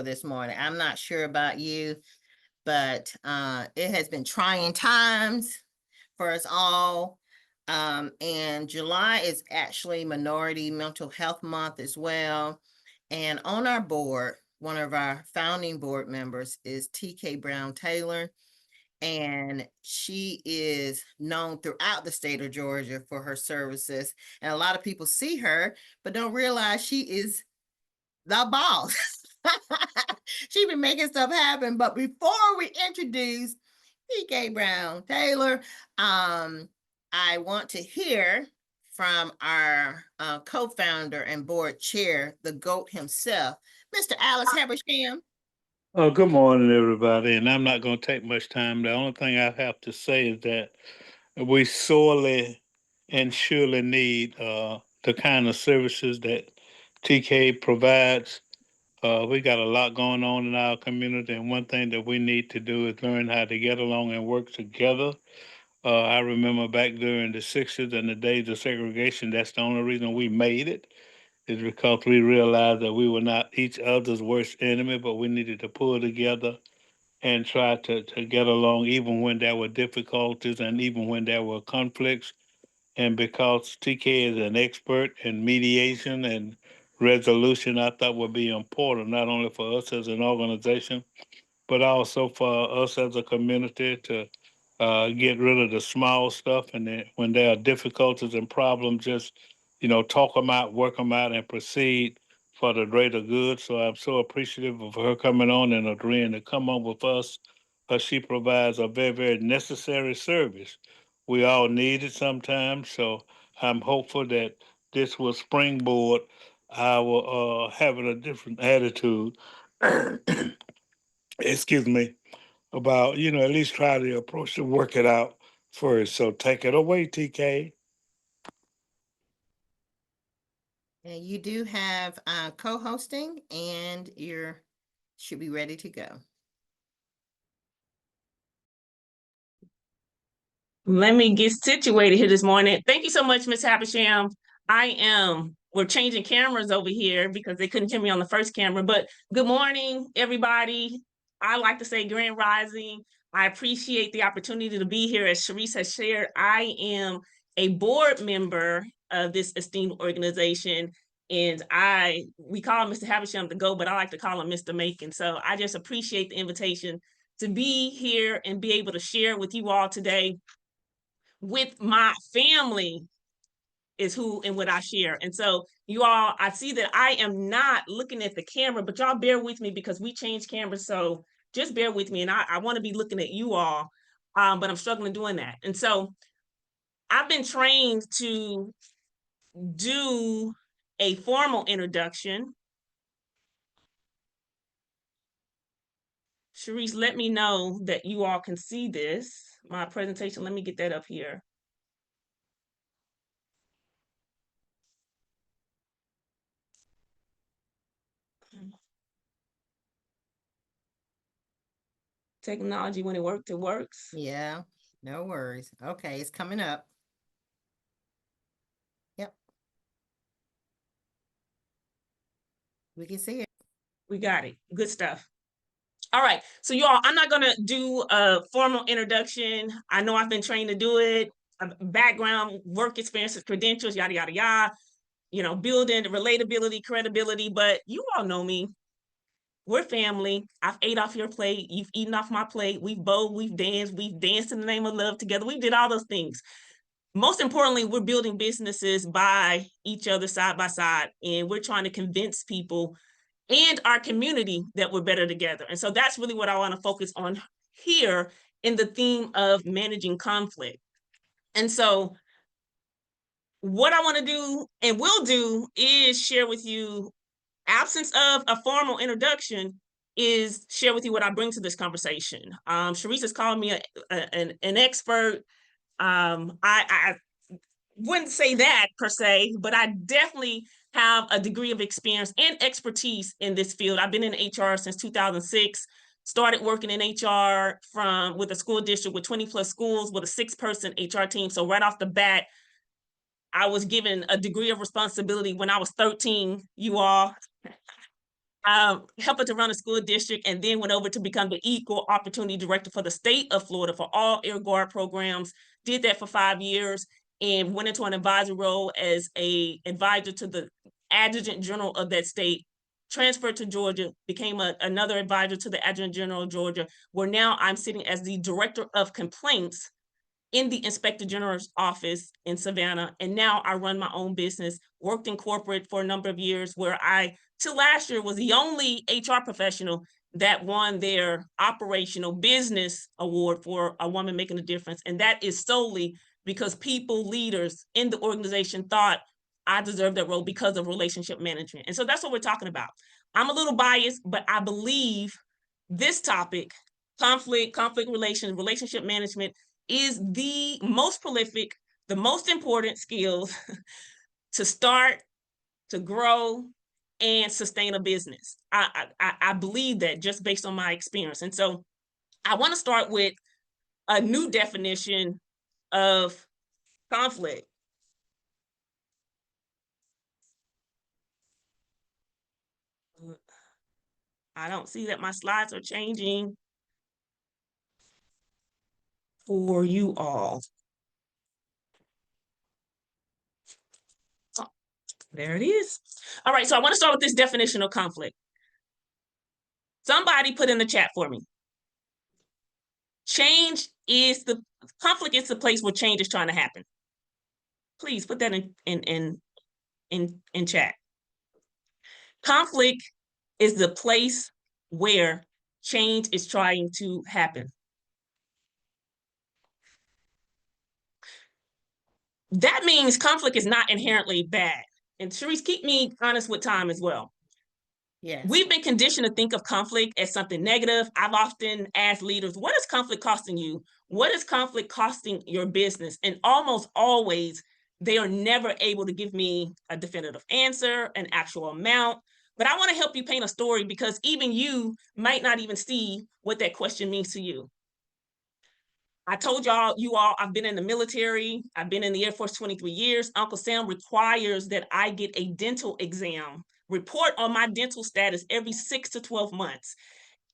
this morning. I'm not sure about you, but it has been trying times for us all. And July is actually Minority Mental Health Month as well. And on our board, one of our founding board members is TK Brown Taylor. And she is known throughout the state of Georgia for her services. And a lot of people see her, but don't realize she is the boss. She been making stuff happen. But before we introduce TK Brown Taylor, I want to hear from our co-founder and board chair, the GOAT himself, Mr. Alex Habersham. Oh, good morning, everybody. And I'm not going to take much time. The only thing I have to say is that we sorely and surely need the kind of services that TK provides. We got a lot going on in our community, and one thing that we need to do is learn how to get along and work together. I remember back during the 60s and the days of segregation, that's the only reason we made it, is because we realized that we were not each other's worst enemy, but we needed to pull together and try to get along even when there were difficulties and even when there were conflicts. And because TK is an expert in mediation and resolution, I thought would be important not only for us as an organization, but also for us as a community to get rid of the small stuff. And then when there are difficulties and problems, just, talk them out, work them out, and proceed for the greater good. So I'm so appreciative of her coming on and agreeing to come on with us. She provides a very, very necessary service. We all need it sometimes. So I'm hopeful that this will springboard our having a different attitude. Excuse me, about, at least try the approach to work it out first. So take it away, TK. And you do have co-hosting, and you should be ready to go. Let me get situated here this morning. Thank you so much, Ms. Habersham. We're changing cameras over here because they couldn't hear me on the first camera, but good morning, everybody. I like to say Grand Rising. I appreciate the opportunity to be here. As Sharice has shared, I am a board member of this esteemed organization, and we call Mr. Habersham the GOAT, but I like to call him Mr. Macon. So I just appreciate the invitation to be here and be able to share with you all today. With my family is who and what I share. And so you all, I see that I am not looking at the camera, but y'all bear with me because we changed cameras. So just bear with me. And I want to be looking at you all, but I'm struggling doing that. And so I've been trained to do a formal introduction. Sharice, let me know that you all can see this, my presentation. Let me get that up here. Technology, when it works, it works. Yeah, no worries. Okay, it's coming up. Yep. We can see it. We got it. Good stuff. All right. So you all, I'm not going to do a formal introduction. I know I've been trained to do it. Background, work experiences, credentials, yada, yada, yada. Building relatability, credibility. But you all know me. We're family. I've ate off your plate. You've eaten off my plate. We've bowled, we've danced in the name of love together. We did all those things. Most importantly, we're building businesses by each other side by side, and we're trying to convince people and our community that we're better together. And so that's really what I want to focus on here in the theme of managing conflict. And so what I want to do and will do is share with you, absence of a formal introduction, is share with you what I bring to this conversation. Sharice has called me an expert. I wouldn't say that per se, but I definitely have a degree of experience and expertise in this field. I've been in HR since 2006, started working in HR with a school district with 20 plus schools with a 6-person HR team. So right off the bat, I was given a degree of responsibility when I was 13, you all. helping to run a school district, and then went over to become the Equal Opportunity Director for the state of Florida for all Air Guard programs. Did that for 5 years and went into an advisory role as an advisor to the Adjutant General of that state. Transferred to Georgia, became another advisor to the Adjutant General of Georgia, where now I'm sitting as the Director of Complaints in the Inspector General's office in Savannah. And now I run my own business, worked in corporate for a number of years, where I, till last year, was the only HR professional that won their operational business award for a woman making a difference. And that is solely because people, leaders in the organization thought I deserved that role because of relationship management. And so that's what we're talking about. I'm a little biased, but I believe this topic, conflict relations, relationship management, is the most prolific, the most important skills to start, to grow, and sustain a business. I believe that just based on my experience. And so I want to start with a new definition of conflict. I don't see that my slides are changing for you all. Oh, there it is. All right, so I want to start with this definition of conflict. Somebody put in the chat for me. Conflict is the place where change is trying to happen. Please put that in chat. Conflict is the place where change is trying to happen. That means conflict is not inherently bad. And Sharice, keep me honest with time as well. Yes. We've been conditioned to think of conflict as something negative. I've often asked leaders, what is conflict costing you? What is conflict costing your business? And almost always, they are never able to give me a definitive answer, an actual amount. But I want to help you paint a story, because even you might not even see what that question means to you. I told you all, I've been in the military. I've been in the Air Force 23 years. Uncle Sam requires that I get a dental exam, report on my dental status every 6 to 12 months.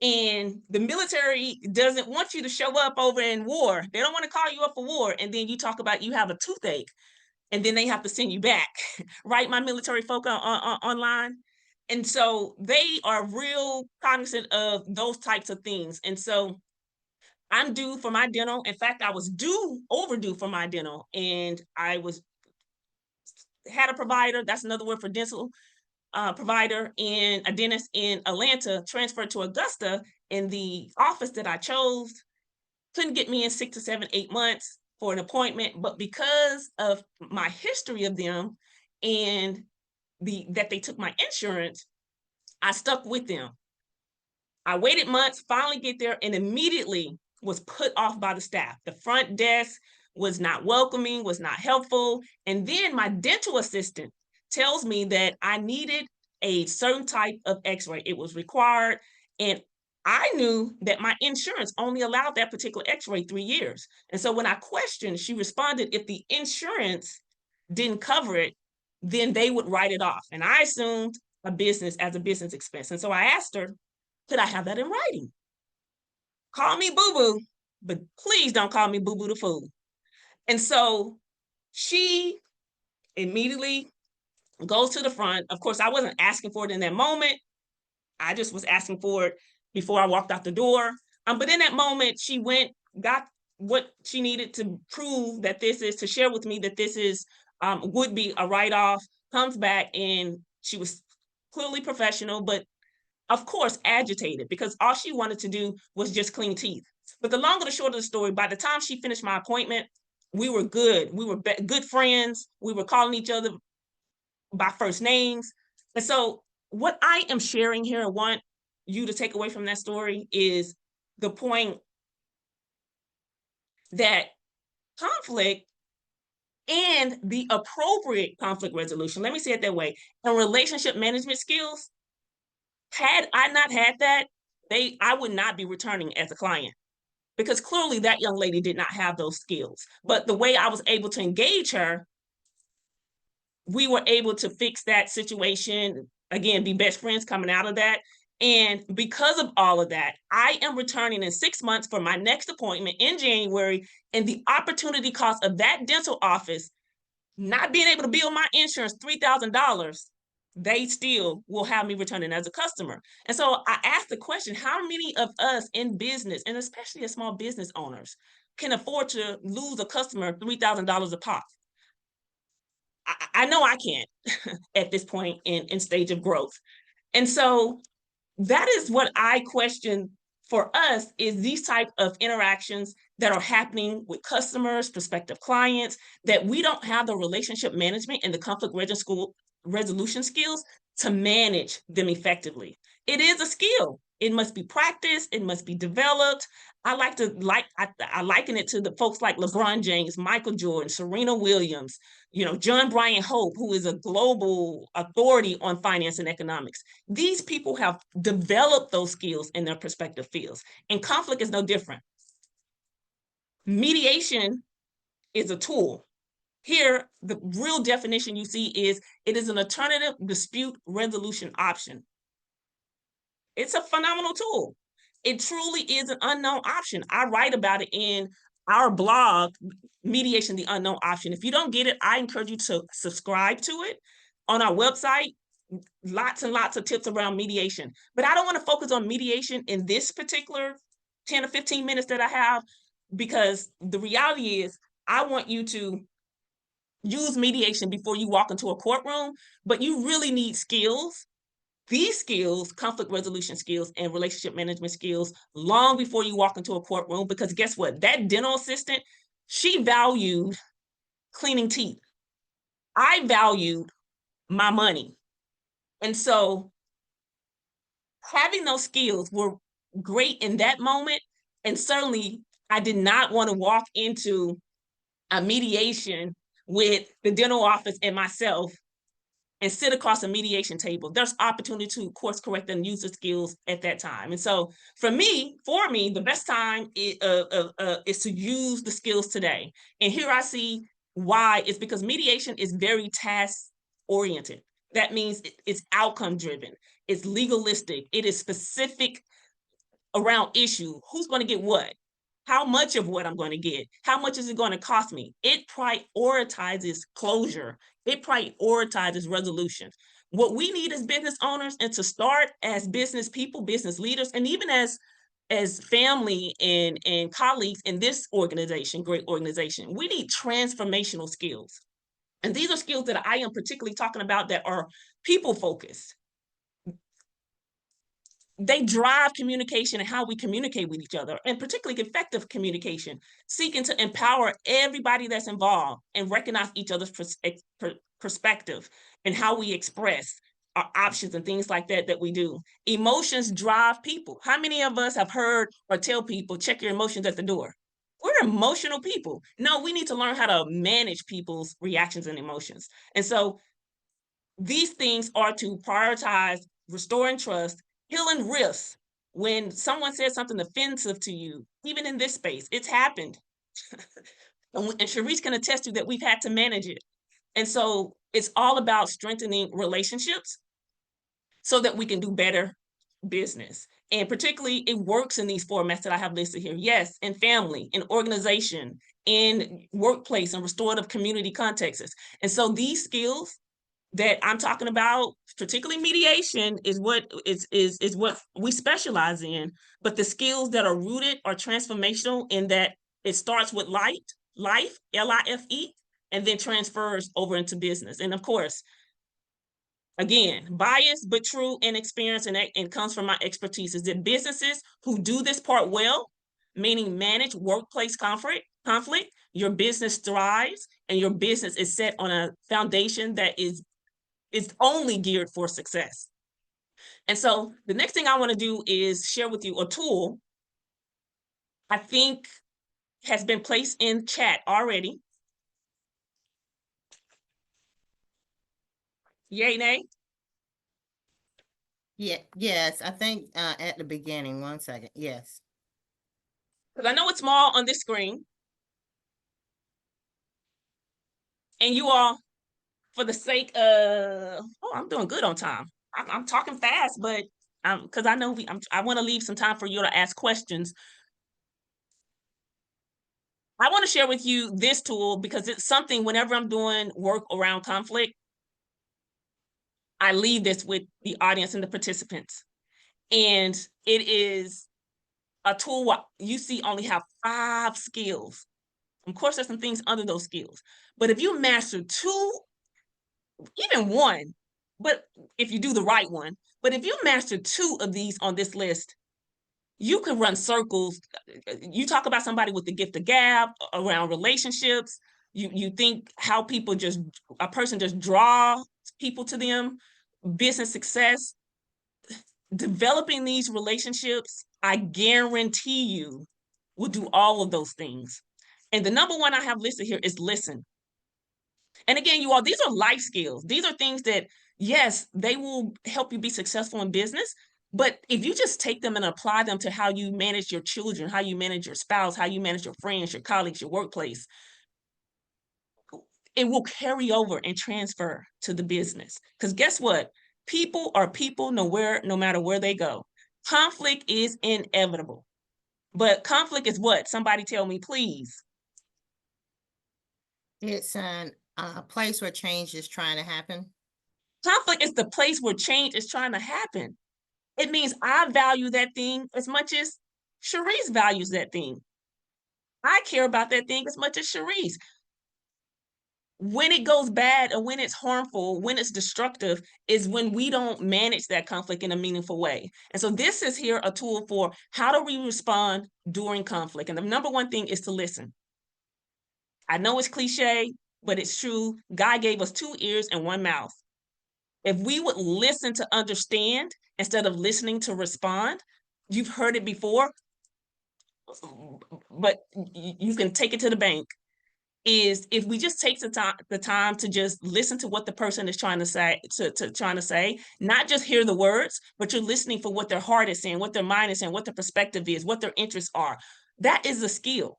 And the military doesn't want you to show up over in war. They don't want to call you up for war. And then you talk about you have a toothache, and then they have to send you back, right? My military folk online. And so they are real cognizant of those types of things. And so I'm due for my dental. In fact, I was overdue for my dental, and I had a provider, that's another word for dental, provider, and a dentist in Atlanta, transferred to Augusta, in the office that I chose. Couldn't get me in 6 to 7, 8 months for an appointment, but because of my history of them and that they took my insurance, I stuck with them. I waited months, finally get there, and immediately was put off by the staff. The front desk was not welcoming, was not helpful. And then my dental assistant tells me that I needed a certain type of x-ray. It was required. And I knew that my insurance only allowed that particular x-ray 3 years. And so when I questioned, she responded, if the insurance didn't cover it, then they would write it off. And I assumed a business expense. And so I asked her, could I have that in writing? Call me boo-boo, but please don't call me boo-boo the fool. And so she immediately goes to the front. Of course, I wasn't asking for it in that moment. I just was asking for it before I walked out the door. But in that moment, she went, got what she needed to prove that to share with me that this is, would be a write-off, comes back, and she was clearly professional, but of course, agitated, because all she wanted to do was just clean teeth. But the long and the short of the story, by the time she finished my appointment, we were good. We were good friends. We were calling each other by first names. And so what I am sharing here, I want you to take away from that story, is the point that conflict and the appropriate conflict resolution, let me say it that way, and relationship management skills, had I not had that, I would not be returning as a client, because clearly that young lady did not have those skills. But the way I was able to engage her, we were able to fix that situation, again, be best friends coming out of that. And because of all of that, I am returning in 6 months for my next appointment in January. And the opportunity cost of that dental office not being able to bill my insurance $3,000, they still will have me returning as a customer. And so I asked the question, how many of us in business, and especially as small business owners, can afford to lose a customer $3,000 a pop? I know I can't at this point in stage of growth. And so that is what I question for us, is these type of interactions that are happening with customers, prospective clients, that we don't have the relationship management and the conflict resolution skills to manage them effectively. It is a skill. It must be practiced. It must be developed. I liken it to the folks like LeBron James, Michael Jordan, Serena Williams, John Bryant Hope, who is a global authority on finance and economics. These people have developed those skills in their respective fields, and conflict is no different. Mediation is a tool. Here, the real definition you see is it is an alternative dispute resolution option. It's a phenomenal tool. It truly is an unknown option. I write about it in our blog, Mediation, the Unknown Option. If you don't get it, I encourage you to subscribe to it. On our website, lots and lots of tips around mediation. But I don't want to focus on mediation in this particular 10 or 15 minutes that I have, because the reality is I want you to use mediation before you walk into a courtroom, but you really need skills. These skills, conflict resolution skills and relationship management skills, long before you walk into a courtroom, because guess what? That dental assistant, she valued cleaning teeth. I valued my money. And so having those skills were great in that moment. And certainly I did not want to walk into a mediation with the dental office and myself and sit across a mediation table. There's opportunity to course correct and use the skills at that time. And so for me, the best time is to use the skills today. And here I see why. It's because mediation is very task oriented. That means it's outcome driven. It's legalistic. It is specific around issue. Who's going to get what? How much of what I'm going to get? How much is it going to cost me? It prioritizes closure. It prioritizes resolution. What we need as business owners, and to start as business people, business leaders, and even as family and colleagues in this organization, great organization, we need transformational skills. And these are skills that I am particularly talking about that are people focused. They drive communication and how we communicate with each other, and particularly effective communication, seeking to empower everybody that's involved and recognize each other's perspective and how we express our options and things like that we do. Emotions drive people. How many of us have heard or tell people, check your emotions at the door? We're emotional people. No, we need to learn how to manage people's reactions and emotions. And so these things are to prioritize restoring trust, healing risks. When someone says something offensive to you, even in this space, it's happened. And Sharice can attest to that we've had to manage it. And so it's all about strengthening relationships so that we can do better business. And particularly it works in these formats that I have listed here. Yes, in family, in organization, in workplace and restorative community contexts. And so these skills that I'm talking about, particularly mediation, is what is what we specialize in. But the skills that are rooted are transformational in that it starts with life, Life, and then transfers over into business. And of course, again, biased but true in experience and comes from my expertise, is that businesses who do this part well, meaning manage workplace conflict, your business thrives and your business is set on a foundation that is only geared for success. And so the next thing I want to do is share with you a tool I think has been placed in chat already. Yay, nay? Yeah, yes, I think at the beginning, 1 second. Yes. Because I know it's small on this screen. And you all, for the sake of, I'm doing good on time. I'm talking fast, but because I know I want to leave some time for you to ask questions. I want to share with you this tool because it's something whenever I'm doing work around conflict, I leave this with the audience and the participants. And it is a tool you see only have 5 skills. Of course, there's some things under those skills. But if you master 2, even 1, but if you do the right one, but if you master 2 of these on this list, you can run circles. You talk about somebody with the gift of gab around relationships. You think how people a person just draw people to them, business success, developing these relationships, I guarantee you will do all of those things. And the number one I have listed here is listen. And again, you all, these are life skills. These are things that, yes, they will help you be successful in business. But if you just take them and apply them to how you manage your children, how you manage your spouse, how you manage your friends, your colleagues, your workplace, it will carry over and transfer to the business. Because guess what? People are people no matter where they go. Conflict is inevitable. But conflict is what? Somebody tell me, please. It's a place where change is trying to happen. Conflict is the place where change is trying to happen. It means I value that thing as much as Sharice values that thing. I care about that thing as much as Sharice. When it goes bad or when it's harmful, when it's destructive, is when we don't manage that conflict in a meaningful way. And so this is here a tool for how do we respond during conflict. And the number one thing is to listen. I know it's cliche, but it's true. God gave us 2 ears and 1 mouth. If we would listen to understand instead of listening to respond, you've heard it before, but you can take it to the bank, is if we just take the time to just listen to what the person is trying to say, trying to say, not just hear the words, but you're listening for what their heart is saying, what their mind is saying, what their perspective is, what their interests are. That is a skill.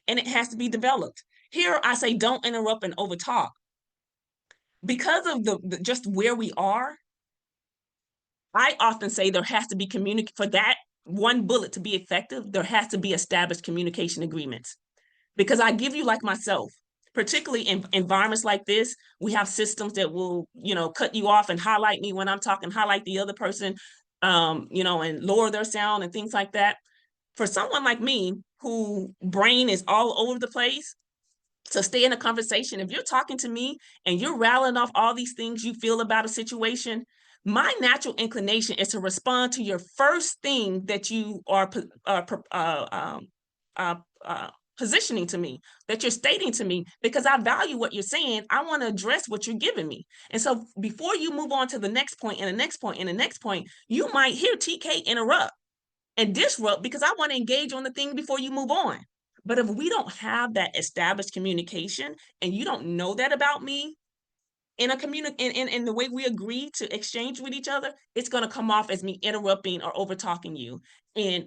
And it has to be developed. Here I say don't interrupt and overtalk. Because of just where we are, I often say there has to be for that one bullet to be effective, there has to be established communication agreements. Because I give you like myself, particularly in environments like this, we have systems that will, cut you off and highlight me when I'm talking, highlight the other person, and lower their sound and things like that. For someone like me, who brain is all over the place, to stay in a conversation, if you're talking to me and you're rattling off all these things you feel about a situation, my natural inclination is to respond to your first thing that you are positioning to me, that you're stating to me, because I value what you're saying. I want to address what you're giving me. And so before you move on to the next point and the next point and the next point, you might hear TK interrupt and disrupt because I want to engage on the thing before you move on. But if we don't have that established communication and you don't know that about me, in the way we agree to exchange with each other, it's going to come off as me interrupting or over talking you. And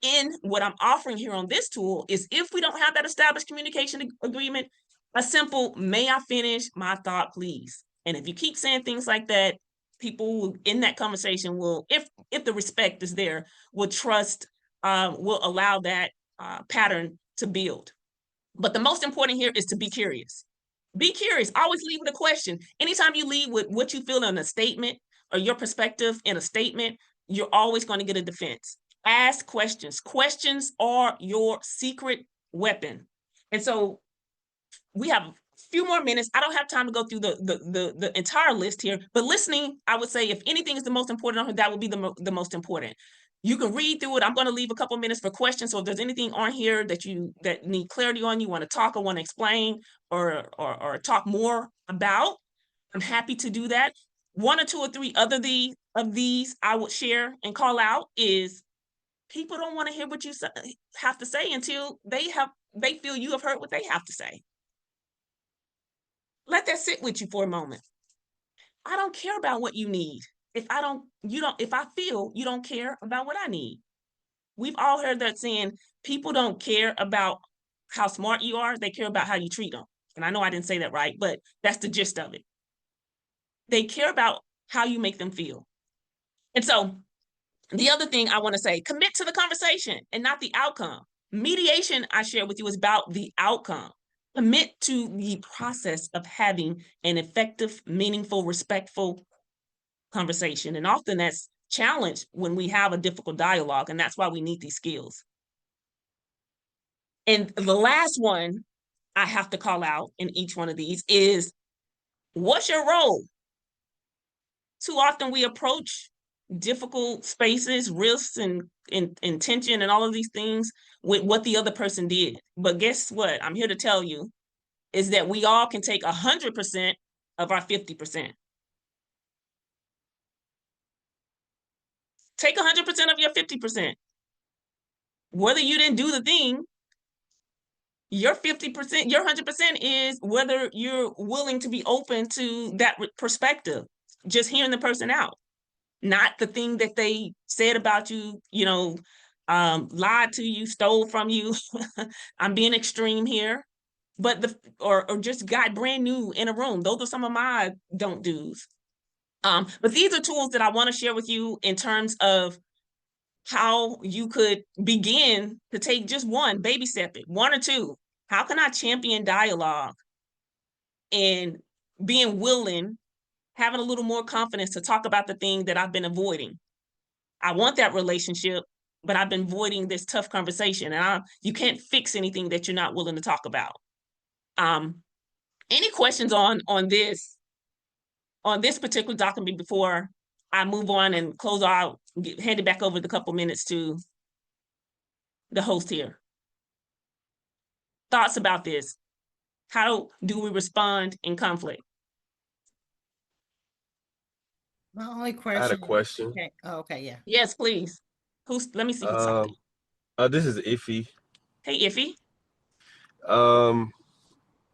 in what I'm offering here on this tool is, if we don't have that established communication agreement, a simple, may I finish my thought, please? And if you keep saying things like that, people in that conversation will, if the respect is there, will trust, will allow that pattern to build. But the most important here is to be curious. Be curious. Always leave with a question. Anytime you leave with what you feel in a statement or your perspective in a statement, you're always going to get a defense. Ask questions. Questions are your secret weapon. And so we have a few more minutes. I don't have time to go through the entire list here, but listening, I would say, if anything is the most important, that would be the most important. You can read through it. I'm going to leave a couple minutes for questions. So if there's anything on here that need clarity on, you want to talk or want to explain or talk more about, I'm happy to do that. 1 or 2 or 3 of these I would share and call out is, people don't want to hear what you have to say until they feel you have heard what they have to say. Let that sit with you for a moment. I don't care about what you need. If I feel you don't care about what I need. We've all heard that saying, people don't care about how smart you are, they care about how you treat them. And I know I didn't say that right, but that's the gist of it. They care about how you make them feel. And so the other thing I want to say, commit to the conversation and not the outcome. Mediation, I share with you, is about the outcome. Commit to the process of having an effective, meaningful, respectful conversation. And often that's challenged when we have a difficult dialogue, and that's why we need these skills. And the last one I have to call out in each one of these is, what's your role? Too often we approach difficult spaces, risks, and tension and all of these things with what the other person did. But guess what? I'm here to tell you is that we all can take 100% of our 50%. Take 100% of your 50%. Whether you didn't do the thing, your 50%, your 100% is whether you're willing to be open to that perspective, just hearing the person out, not the thing that they said about you, lied to you, stole from you. I'm being extreme here, but or just got brand new in a room. Those are some of my don't do's. But these are tools that I want to share with you in terms of how you could begin to take just one, baby step it, one or two. How can I champion dialogue and being willing, having a little more confidence to talk about the thing that I've been avoiding? I want that relationship, but I've been avoiding this tough conversation, and you can't fix anything that you're not willing to talk about. Any questions on this particular document before I move on and close out, hand it back over the couple minutes to the host here? Thoughts about this? How do we respond in conflict? My only I had a question. question. Okay. Oh, okay. Yeah. Yes, please. Let me see who's talking. This is Iffy. Hey, Iffy.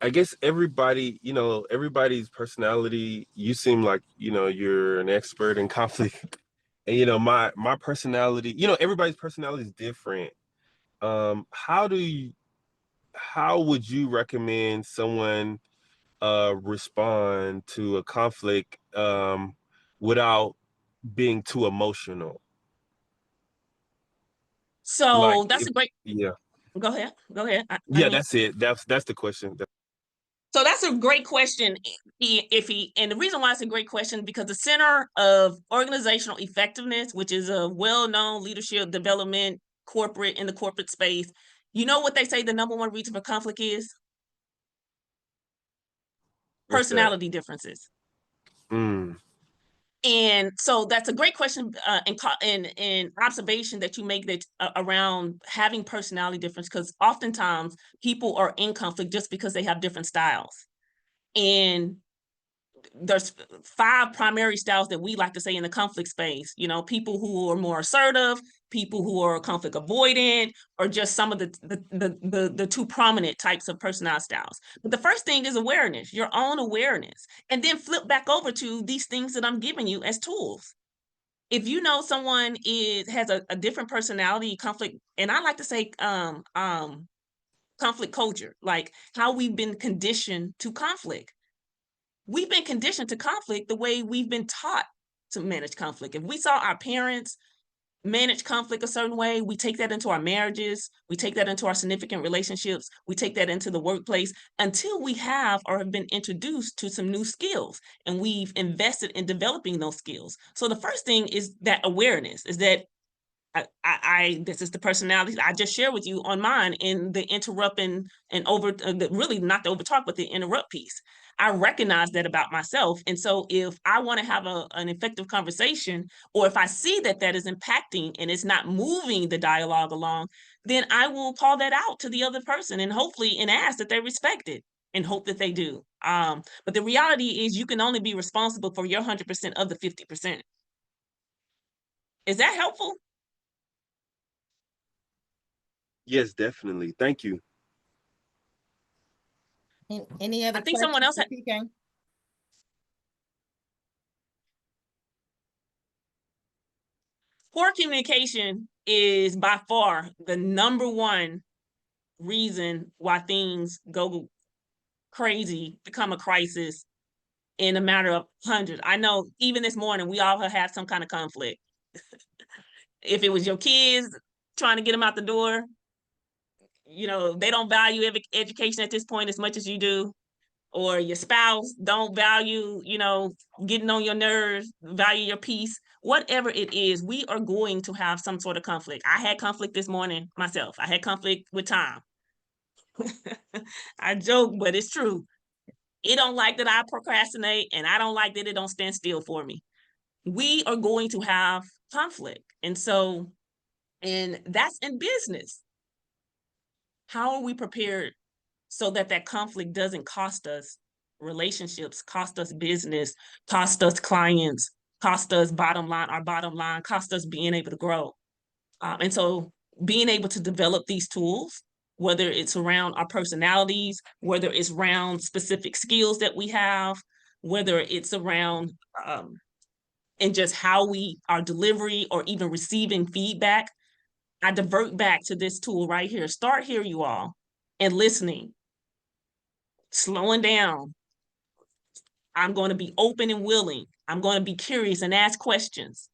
I guess everybody's personality, you seem like, you're an expert in conflict. And, my personality, everybody's personality is different. How would you recommend someone respond to a conflict without being too emotional? So that's a great. Yeah. Go ahead. That's it. That's the question. So that's a great question, Iffy. And the reason why it's a great question is because the Center of Organizational Effectiveness, which is a well-known leadership development in the corporate space, you know what they say the number one reason for conflict is? Personality differences. And so that's a great question and observation that you make that around having personality difference, because oftentimes people are in conflict just because they have different styles. And there's 5 primary styles that we like to say in the conflict space. People who are more assertive, people who are conflict avoidant, or just some of the 2 prominent types of personality styles. But the first thing is awareness, your own awareness, and then flip back over to these things that I'm giving you as tools. If you know someone has a different personality, conflict, and I like to say conflict culture, like how we've been conditioned to conflict. We've been conditioned to conflict the way we've been taught to manage conflict. If we saw our parents manage conflict a certain way, we take that into our marriages, we take that into our significant relationships, we take that into the workplace until we have or have been introduced to some new skills and we've invested in developing those skills. So the first thing is that awareness, is that this is the personality I just shared with you on mine in the interrupt and really not the over talk, but the interrupt piece. I recognize that about myself. And so if I want to have an effective conversation, or if I see that is impacting and it's not moving the dialogue along, then I will call that out to the other person and hopefully ask that they respect it and hope that they do. But the reality is you can only be responsible for your 100% of the 50%. Is that helpful? Yes, definitely. Thank you. Any other I think someone else questions? Poor communication is by far the number one reason why things go crazy, become a crisis, in a matter of hundreds. I know even this morning, we all have had some kind of conflict. If it was your kids trying to get them out the door, you know, they don't value education at this point as much as you do, or your spouse don't value, you know, getting on your nerves, value your peace, whatever it is, we are going to have some sort of conflict. I had conflict this morning myself. I had conflict with time. I joke, but it's true. It don't like that I procrastinate, and I don't like that it don't stand still for me. We are going to have conflict. And so, and that's in business. How are we prepared so that that conflict doesn't cost us relationships, cost us business, cost us clients, cost us our bottom line, cost us being able to grow? And so being able to develop these tools, whether it's around our personalities, whether it's around specific skills that we have, whether it's around and just how we our delivery or even receiving feedback, I divert back to this tool right here. Start here, you all, and listening, slowing down. I'm going to be open and willing. I'm going to be curious and ask questions.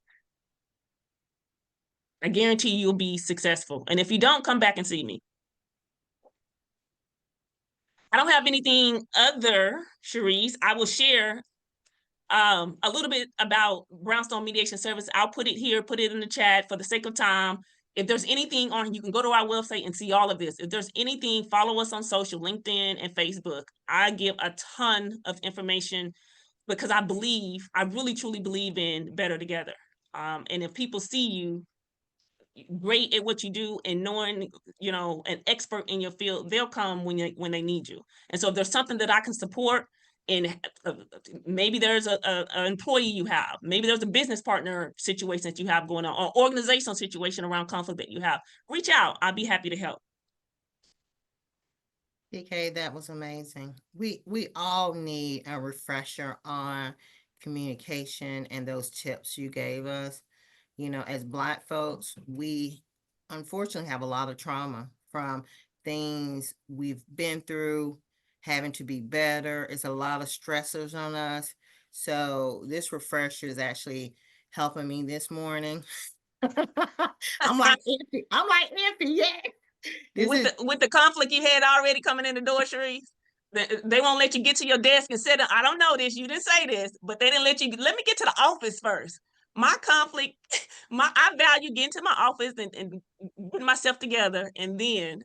I guarantee you'll be successful. And if you don't, come back and see me. I don't have anything other, Cherise. I will share a little bit about Brownstone Mediation Service. I'll put it here, put it in the chat for the sake of time. If there's anything on, you can go to our website and see all of this. If there's anything, follow us on social, LinkedIn and Facebook. I give a ton of information because I really truly believe in better together. And if people see you great at what you do and knowing, you know, an expert in your field, they'll come when they need you. And so if there's something that I can support, and maybe there's an employee you have, maybe there's a business partner situation that you have going on, or organizational situation around conflict that you have, reach out. I'll be happy to help. Tekay, that was amazing. We all need a refresher on communication and those tips you gave us. You know, as Black folks, we unfortunately have a lot of trauma from things we've been through, having to be better. It's a lot of stressors on us. So this refresher is actually helping me this morning. I'm like, yeah. With the conflict you had already coming in the door, Cherise, they won't let you get to your desk and sit. I don't know this. You didn't say this, but they didn't let you. Let me get to the office first. My conflict, I value getting to my office and putting myself together, and then.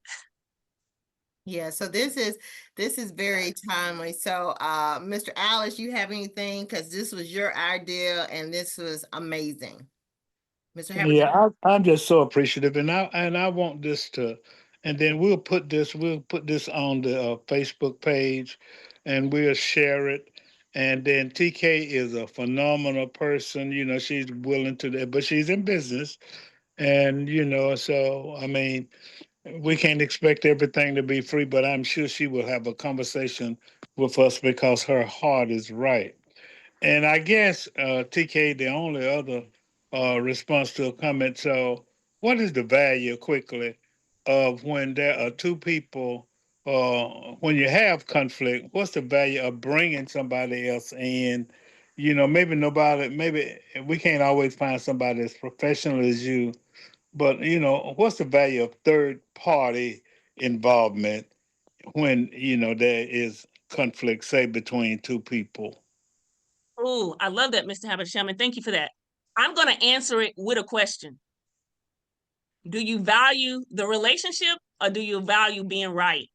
Yeah, so this is very timely. So Mr. Alice, you have anything? Because this was your idea and this was amazing. Mr. Havertine. Yeah, I'm just so appreciative, and I want this to, and then we'll put this on the Facebook page, and we'll share it. And then TK is a phenomenal person. You know, she's willing to that, but she's in business, and you know, so I mean, we can't expect everything to be free, but I'm sure she will have a conversation with us because her heart is right. And I guess, TK, the only other response to a comment. So, what is the value, quickly, of when there are two people, when you have conflict, what's the value of bringing somebody else in? You know, maybe we can't always find somebody as professional as you, but, you know, what's the value of third party involvement when, you know, there is conflict, say, between two people? Oh, I love that, Mr. Habersham. Thank you for that. I'm going to answer it with a question. Do you value the relationship, or do you value being right?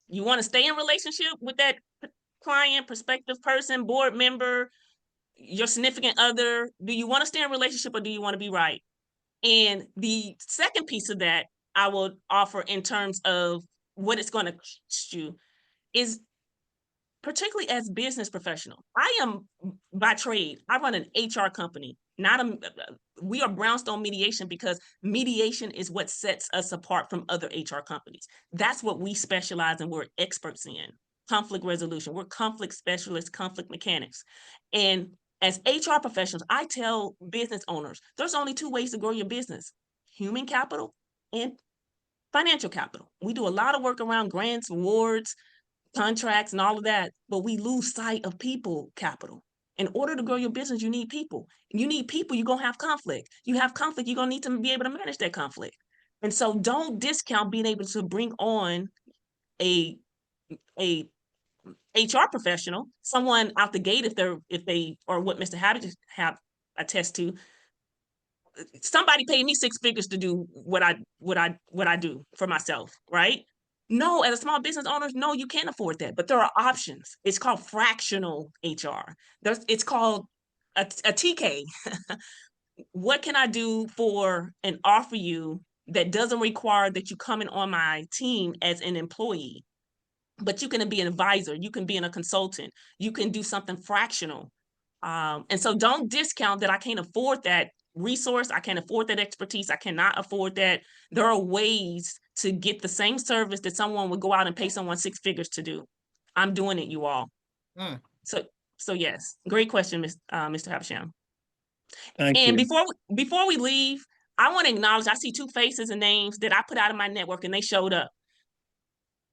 You want to stay in relationship with that client, prospective person, board member, your significant other? Do you want to stay in relationship, or do you want to be right? And the second piece of that I will offer in terms of what it's going to cost you is, particularly as business professional. I am by trade, I run an HR company, we are Brownstone Mediation because mediation is what sets us apart from other HR companies. That's what we specialize in, we're experts in. Conflict resolution, we're conflict specialists, conflict mechanics. And as HR professionals, I tell business owners, there's only two ways to grow your business: human capital and financial capital. We do a lot of work around grants, awards, contracts and all of that, but we lose sight of people capital. In order to grow your business, you need people. You need people, you're gonna have conflict. You have conflict, you're gonna need to be able to manage that conflict. And so don't discount being able to bring on a HR professional, someone out the gate, if they or what Mr. Habit have attest to. Somebody paid me 6 figures to do what I do for myself, right? No, as a small business owner, no, you can't afford that. But there are options. It's called fractional HR. It's called a TK. What can I do for and offer you that doesn't require that you come in on my team as an employee? But you can be an advisor, you can be a consultant, you can do something fractional. And so don't discount that I can't afford that resource, I can't afford that expertise, I cannot afford that. There are ways to get the same service that someone would go out and pay someone 6 figures to do. I'm doing it, you all. Mm. So yes, great question, Mr. Havisham. Thank And you. before we leave, I want to acknowledge, I see 2 faces and names that I put out of my network and they showed up.